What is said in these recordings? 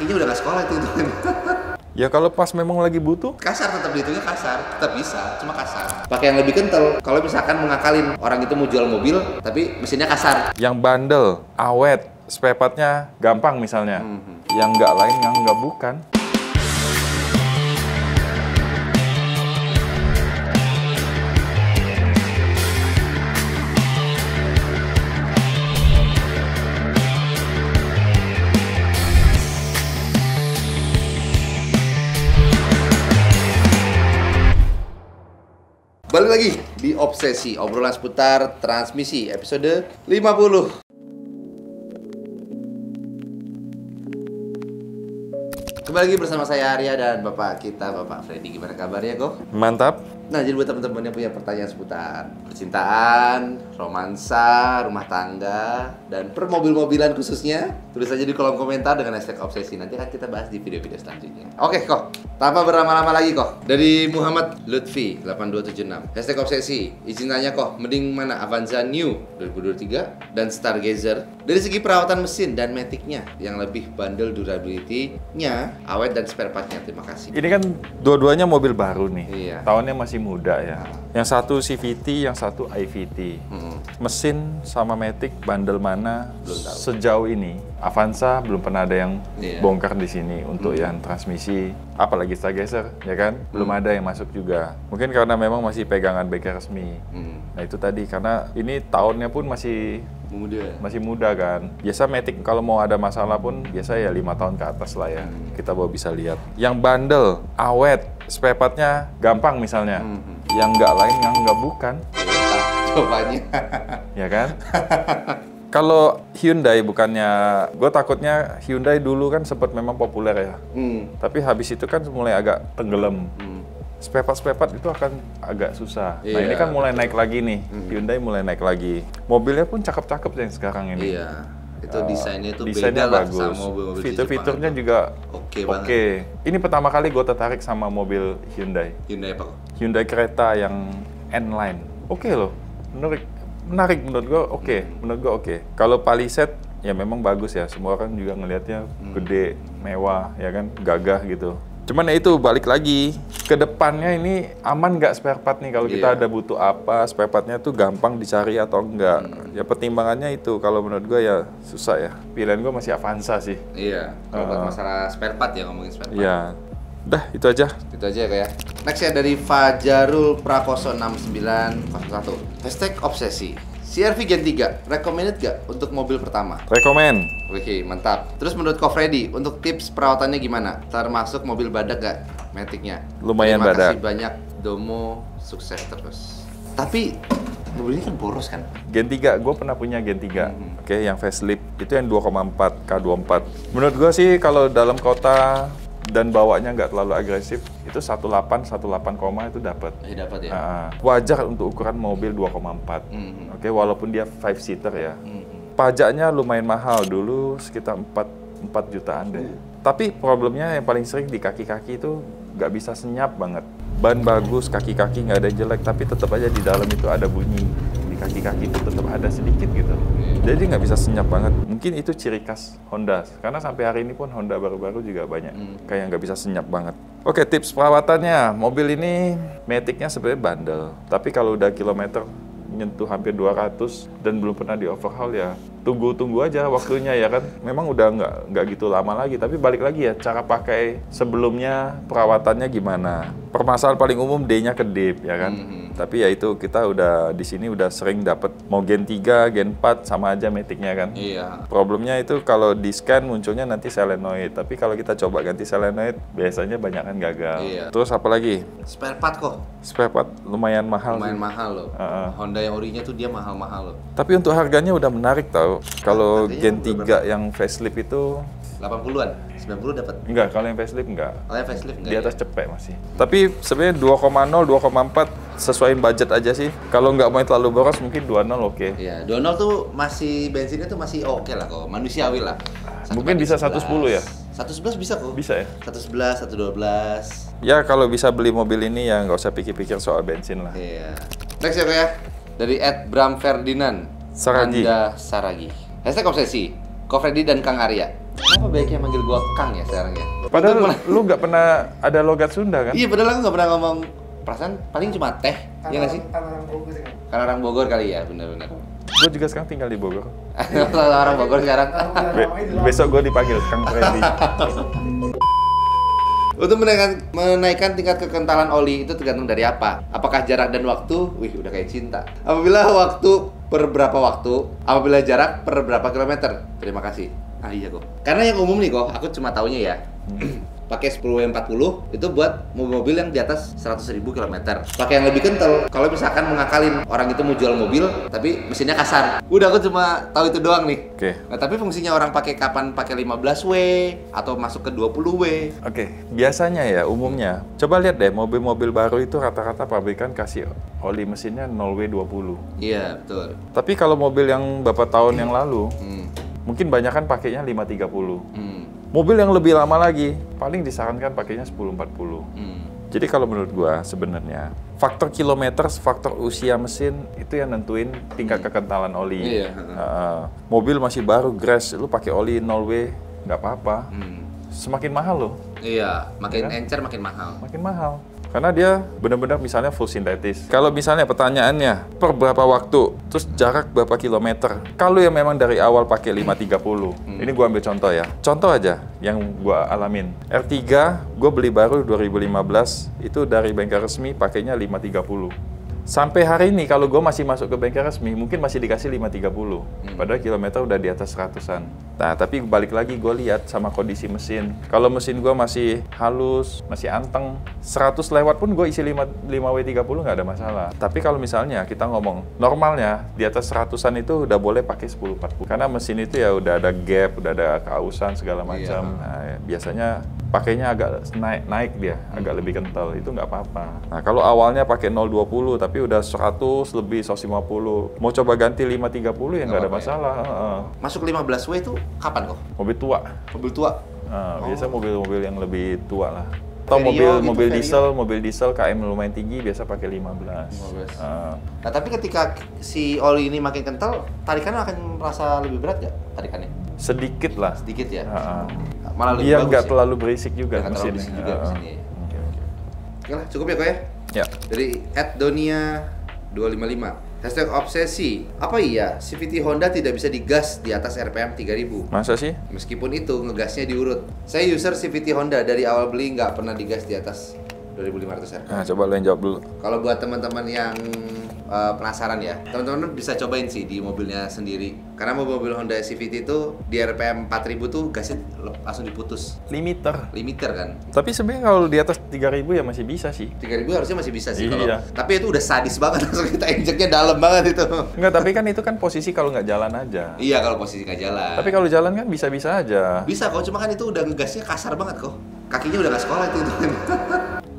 kakinya udah nggak sekolah itu. Ya kalau pas memang lagi butuh. Kasar, tetap dihitungnya kasar, tetap bisa, cuma kasar. Pakai yang lebih kental. Kalau misalkan mengakalin orang itu mau jual mobil, tapi mesinnya kasar. Yang bandel, awet, spare part-nya gampang misalnya. Yang nggak lain, yang nggak bukan. Balik lagi di Obsesi, obrolan seputar transmisi, episode 50. Kembali lagi bersama saya Arya dan Bapak kita, Bapak Freddy. Gimana kabarnya kok? Mantap. Nah, jadi buat teman-teman yang punya pertanyaan seputar percintaan, romansa, rumah tangga, dan permobil-mobilan khususnya, tulis aja di kolom komentar dengan hashtag obsesi. Nanti akan kita bahas di video-video selanjutnya. Oke kok, tanpa berlama-lama lagi kok. Dari Muhammad Lutfi 8276, hashtag obsesi. Izin tanya kok, mending mana Avanza New 2023 dan Stargazer? Dari segi perawatan mesin dan maticnya, yang lebih bandel durability-nya, awet dan spare part-nya. Terima kasih. Ini kan dua-duanya mobil baru nih. Iya. Tahunnya masih muda ya. Yang satu CVT, yang satu IVT. Mesin sama matic bandel mana? Belum tahu. Sejauh ini Avanza belum pernah ada yang Iya. bongkar di sini untuk yang transmisi, apalagi Stargazer, ya kan? Belum ada yang masuk juga. Mungkin karena memang masih pegangan bengkel resmi. Nah itu tadi, karena ini tahunnya pun masih muda kan. Biasa matic kalau mau ada masalah pun biasa ya 5 tahun ke atas lah ya. Kita baru bisa lihat. Yang bandel, awet, spare part-nya gampang misalnya. Yang nggak lain, yang nggak bukan. Jawabannya. Ya kan? Kalau Hyundai bukannya, gue takutnya Hyundai dulu kan sempat memang populer ya. Tapi habis itu kan mulai agak tenggelam. Spare part itu akan agak susah. Nah ini kan mulai naik lagi nih. Hyundai mulai naik lagi. Mobilnya pun cakep-cakep yang sekarang ini. Iya. Itu desainnya tuh Desainnya beda lah bagus. sama mobil-mobil di Fitur-fiturnya Jepang. juga Oke oke. banget. Ini pertama kali gue tertarik sama mobil Hyundai. Hyundai apa kok? Hyundai Creta yang N-Line. Oke loh. Menarik menurut gue, oke. Menurut gue oke. Kalau Palisade ya memang bagus ya. Semua orang juga ngelihatnya gede, mewah, ya kan, gagah gitu. Cuman ya itu balik lagi ke depannya ini aman nggak spare part nih kalau kita ada butuh apa, spare partnya tuh gampang dicari atau enggak. Ya pertimbangannya itu kalau menurut gue ya susah ya. Pilihan gue masih Avanza sih. Iya. Kalau buat masalah spare part ya, ngomongin spare part. Iya. Udah itu aja. Itu aja kayak. Next ya dari Fajarul Prakoso 6901. Hashtag obsesi. CR-V Gen 3, recommended gak untuk mobil pertama? Rekomen. Oke, mantap. Terus menurut Ko Freddy, untuk tips perawatannya gimana? Termasuk mobil badak gak matic-nya? Lumayan Terima badak. kasih banyak, Domo, sukses terus. Tapi, mobil ini kan boros kan? Gen 3, gue pernah punya Gen 3. Oke, yang facelift. Itu yang 2,4, K24. Menurut gue sih kalau dalam kota dan bawanya nggak terlalu agresif, itu 18 koma itu dapat. Dapat ya? Wajar untuk ukuran mobil 2,4. Oke, walaupun dia 5-seater ya. Pajaknya lumayan mahal dulu, sekitar 4 jutaan deh. Tapi problemnya yang paling sering di kaki-kaki itu nggak bisa senyap banget. Ban bagus, kaki-kaki nggak ada jelek, tapi tetap aja di dalam itu ada bunyi. Di kaki-kaki itu tetap ada sedikit gitu. Jadi nggak bisa senyap banget. Mungkin itu ciri khas Honda. Karena sampai hari ini pun Honda baru-baru juga banyak. Kayak nggak bisa senyap banget. Oke, tips perawatannya. Mobil ini matic-nya sebenarnya bandel. Tapi kalau udah kilometer nyentuh hampir 200 dan belum pernah di overhaul ya tunggu aja waktunya ya kan. Memang udah nggak gitu lama lagi, tapi balik lagi ya cara pakai sebelumnya, perawatannya gimana. Permasalahan paling umum D-nya kedip ya kan. Tapi ya itu kita udah di sini udah sering dapat mau Gen 3, Gen 4 sama aja matic-nya kan. Iya. Problemnya itu kalau di scan munculnya nanti solenoid, tapi kalau kita coba ganti solenoid biasanya banyak kan gagal. Iya. Terus apa lagi? Spare part kok? Spare part lumayan mahal. Lumayan sih. mahal loh. Honda yang orinya tuh dia mahal-mahal loh. Tapi untuk harganya udah menarik tau. Kalau Harganya Gen berapa? 3 yang facelift itu 80-an, 90 dapat. enggak, kalau yang facelift enggak. Kalau yang facelift enggak Di atas ya? cepek masih. Tapi sebenarnya 2,0, 2,4 sesuaiin budget aja sih. Kalau nggak mau terlalu boros mungkin 2,0 oke. Iya, 2.0 tuh masih bensinnya tuh masih oke lah kok, manusiawi lah. Mungkin bisa 110 ya? 111 bisa kok. Bisa ya? 111, 112. Ya kalau bisa beli mobil ini ya nggak usah pikir-pikir soal bensin lah. Iya. Next ya, Ko ya. Dari @Bram Ferdinand Saragi. Anda Saragi. Hashtag obsesi. Ko Freddy dan Kang Arya. Kenapa baiknya manggil gua Kang ya sekarang ya? Padahal lu nggak pernah ada logat Sunda kan? Iya, padahal aku nggak pernah ngomong perasaan paling cuma teh, iya nggak sih? Karena orang Bogor kali ya, benar-benar. Gue juga sekarang tinggal di Bogor. Orang Bogor sekarang. Besok gue dipanggil Kang Freddy. Untuk menaikkan tingkat kekentalan oli itu tergantung dari apa? Apakah jarak dan waktu? Wih, udah kayak cinta. Apabila waktu per berapa waktu? Apabila jarak per berapa kilometer? Terima kasih. Ah iya kok. Karena yang umum nih kok, aku cuma taunya ya. Pakai 10W40 itu buat mobil-mobil yang di atas 100.000 km. Pakai yang lebih kental kalau misalkan mengakalin orang itu mau jual mobil tapi mesinnya kasar. Udah, aku cuma tahu itu doang nih. Oke. Nah, tapi fungsinya orang pakai kapan pakai 15W atau masuk ke 20W. Oke, biasanya ya umumnya. Coba lihat deh mobil-mobil baru itu rata-rata pabrikan kasih oli mesinnya 0W20. Iya, betul. Tapi kalau mobil yang beberapa tahun yang lalu, mungkin banyak kan pakainya 530. Mobil yang lebih lama lagi, paling disarankan pakainya 1040. Jadi kalau menurut gua sebenarnya faktor kilometer, faktor usia mesin itu yang nentuin tingkat kekentalan oli. Iya. Mobil masih baru, grass, lu pakai oli 0W nggak apa-apa. Semakin mahal loh. Iya, makin Ya kan? encer makin mahal. Makin mahal. Karena dia benar-benar misalnya full sintetis. Kalau misalnya pertanyaannya per berapa waktu, terus jarak berapa kilometer. Kalau yang memang dari awal pakai 530, ini gua ambil contoh ya. Contoh aja yang gua alamin. R3 gua beli baru 2015, itu dari bengkel resmi pakainya 530. Sampai hari ini kalau gue masih masuk ke bengkel resmi, mungkin masih dikasih 530. Padahal kilometer udah di atas 100-an. Nah, tapi balik lagi gue lihat sama kondisi mesin. Kalau mesin gue masih halus, masih anteng, 100 lewat pun gue isi 5W30 nggak ada masalah. Tapi kalau misalnya kita ngomong normalnya di atas 100-an itu udah boleh pakai 1040. Karena mesin itu ya udah ada gap, udah ada keausan segala macam. Nah, biasanya pakainya agak naik dia, agak lebih kental, itu nggak apa-apa. Nah, kalau awalnya pakai 020 tapi udah 100 lebih 150, mau coba ganti 530 ya nggak ada masalah. Masuk 15W itu kapan kok? Mobil tua. Mobil tua. Biasa mobil-mobil yang lebih tua lah. Atau Vario mobil gitu, mobil diesel KM lumayan tinggi biasa pakai 15. Nah, tapi ketika si oli ini makin kental, tarikannya akan merasa lebih berat nggak tarikannya? Sedikit lah. Sedikit ya? Dia Malah lebih bagus nggak ya? terlalu berisik juga Nggak terlalu berisik juga mesinnya. Oke lah, cukup ya kok ya? Ya. Dari @donia255. Hashtag obsesi. Apa iya CVT Honda tidak bisa digas di atas RPM 3000? Masa sih? Meskipun itu ngegasnya diurut. Saya user CVT Honda dari awal beli nggak pernah digas di atas 2500 RPM. Nah, coba lo yang jawab dulu. Kalau buat teman-teman yang penasaran ya, teman-teman bisa cobain sih di mobilnya sendiri. Karena mobil Honda CVT itu di RPM 4000 tuh gasnya langsung diputus. Limiter kan. Tapi sebenarnya kalau di atas 3000 ya masih bisa sih. 3000 harusnya masih bisa sih kalau. Iya. Tapi itu udah sadis banget, langsung kita injeknya dalam banget itu. Enggak, tapi kan itu kan posisi kalau nggak jalan aja. Iya, kalau posisi nggak jalan. Tapi kalau jalan kan bisa-bisa aja. Bisa kok, cuma kan itu udah ngegasnya kasar banget kok. Kakinya udah nggak sekolah itu.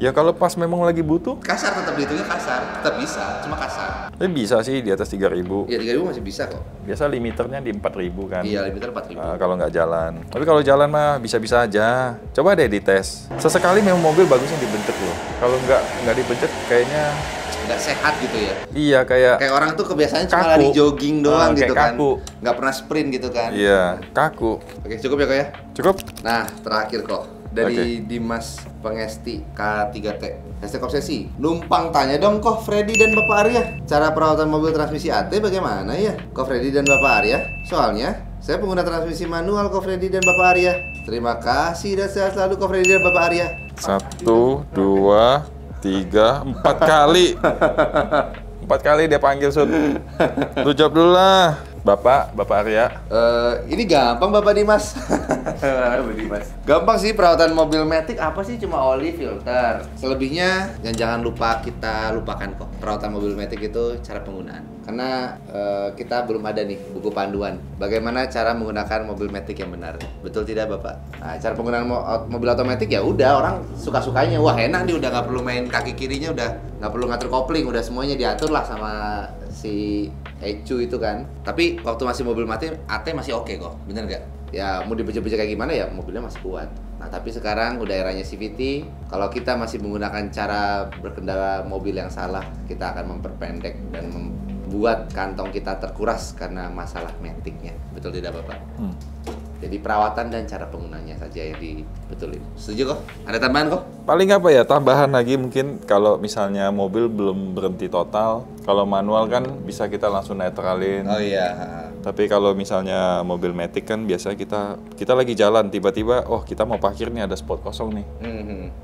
Ya kalau pas memang lagi butuh, Kasar, tetap dihitungnya kasar. Tetap bisa, cuma kasar. bisa sih di atas 3000. Ya 3000 masih bisa kok. Biasa limiternya di 4000 kan. Iya, limiter 4000. Kalau nggak jalan. Tapi kalau jalan mah bisa-bisa aja. Coba deh dites. Sesekali memang mobil bagusnya dibentuk loh. Kalau nggak dibentuk kayaknya Nggak sehat gitu ya. iya kayak Kayak orang tuh kebiasaannya cuma kaku. lari jogging doang Kayak gitu kan. kaku. Nggak pernah sprint gitu kan. iya kaku. Oke, cukup ya kok ya. Cukup? Nah, terakhir kok. Dari Dimas Pengesti K3T. Hashtag obsesi. Numpang tanya dong kok Freddy dan Bapak Arya. Cara perawatan mobil transmisi AT bagaimana ya? Kok Freddy dan Bapak Arya? Soalnya saya pengguna transmisi manual kok Freddy dan Bapak Arya. Terima kasih dan sehat selalu kok Freddy dan Bapak Arya. 1, 2, 3, 4 kali. 4 kali dia panggil Sud. Lu jawab dulu lah. Bapak Arya. Ini gampang Bapak Dimas. Bapak Dimas. Gampang sih perawatan mobil Matic, apa sih cuma oli, filter. Selebihnya yang jangan lupa kita lupakan kok. Perawatan mobil Matic itu cara penggunaan. Karena kita belum ada nih buku panduan bagaimana cara menggunakan mobil Matic yang benar. Betul tidak Bapak? Nah, cara penggunaan mobil otomatis ya udah orang suka-sukanya. Wah, enak nih, udah nggak perlu main kaki kirinya, udah nggak perlu ngatur kopling, udah semuanya diatur lah sama si ECU itu kan. Tapi waktu masih mobil mati, AT masih oke kok, bener nggak? Ya mau dibejek-bejek kayak gimana ya mobilnya masih kuat. Nah tapi sekarang udah eranya CVT, kalau kita masih menggunakan cara berkendara mobil yang salah, kita akan memperpendek dan membuat kantong kita terkuras karena masalah metiknya. Betul tidak Bapak? Jadi perawatan dan cara penggunanya saja yang dibetulin. Setuju kok? Ada tambahan kok? Paling apa ya, tambahan lagi mungkin kalau misalnya mobil belum berhenti total, kalau manual kan bisa kita langsung netralin. Oh iya. Tapi kalau misalnya mobil matic kan biasa kita lagi jalan tiba-tiba kita mau parkir nih, ada spot kosong nih.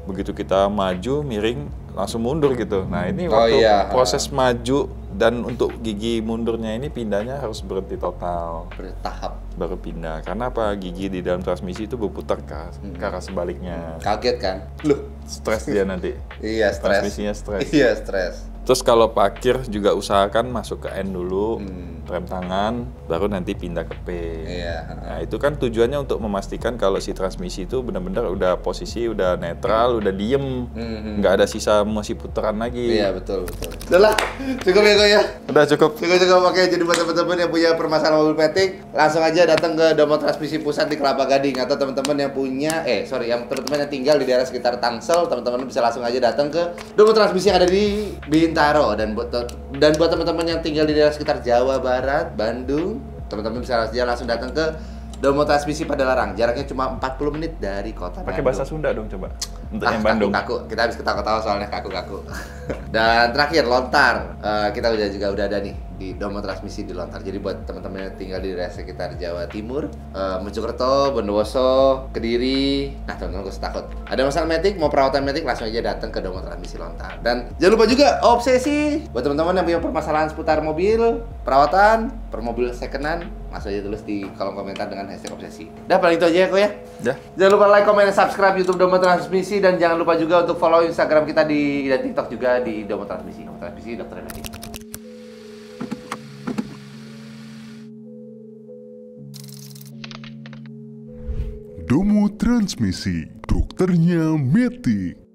Begitu kita maju miring langsung mundur gitu. Nah ini waktu proses maju dan untuk gigi mundurnya ini pindahnya harus berhenti total. Bertahap. Baru pindah. Karena apa? Gigi di dalam transmisi itu berputar ke arah sebaliknya. Kaget kan? Loh, Stres dia nanti. iya, stres. Transmisinya stres. Iya, stres. Terus kalau parkir juga usahakan masuk ke N dulu, rem tangan, baru nanti pindah ke P. Iya. Nah itu kan tujuannya untuk memastikan kalau si transmisi itu benar-benar udah posisi, udah netral, udah diem, nggak ada sisa masih putaran lagi. Iya, betul. Udah lah, cukup ya kok ya. Udah cukup. Cukup. Oke, jadi buat teman-teman yang punya permasalahan mobil matic, langsung aja datang ke Domo Transmisi Pusat di Kelapa Gading. Atau teman-teman yang punya, yang teman-teman yang tinggal di daerah sekitar Tangsel, teman-teman bisa langsung aja datang ke Domo Transmisi yang ada di Bintaro. Dan buat teman-teman yang tinggal di daerah sekitar Jawa Barat, Bandung, teman-teman bisa langsung datang ke Domo Transmisi Padalarang. Jaraknya cuma 40 menit dari kota Pakai Bandung. bahasa Sunda dong coba. Untuk yang Bandung. Kaku. Kita habis ketawa-ketawa soalnya kaku. Dan terakhir Lontar. Kita juga udah ada nih di Domo Transmisi di Lontar. Jadi buat teman-teman yang tinggal di daerah sekitar Jawa Timur, Mojokerto, Bondowoso, Kediri. Nah, teman-teman gak usah takut. Ada masalah matic, mau perawatan matic, langsung aja datang ke Domo Transmisi Lontar. Dan jangan lupa juga Obsesi buat teman-teman yang punya permasalahan seputar mobil, perawatan, per mobil secondan, langsung aja tulis di kolom komentar dengan hashtag Obsesi. Udah, paling itu aja ya kok ya. Jangan lupa like, comment, dan subscribe YouTube Domo Transmisi, dan jangan lupa juga untuk follow Instagram kita dan TikTok juga di Domo Transmisi. Domo Transmisi Dokter Matic. Domo Transmisi, dokternya Matic.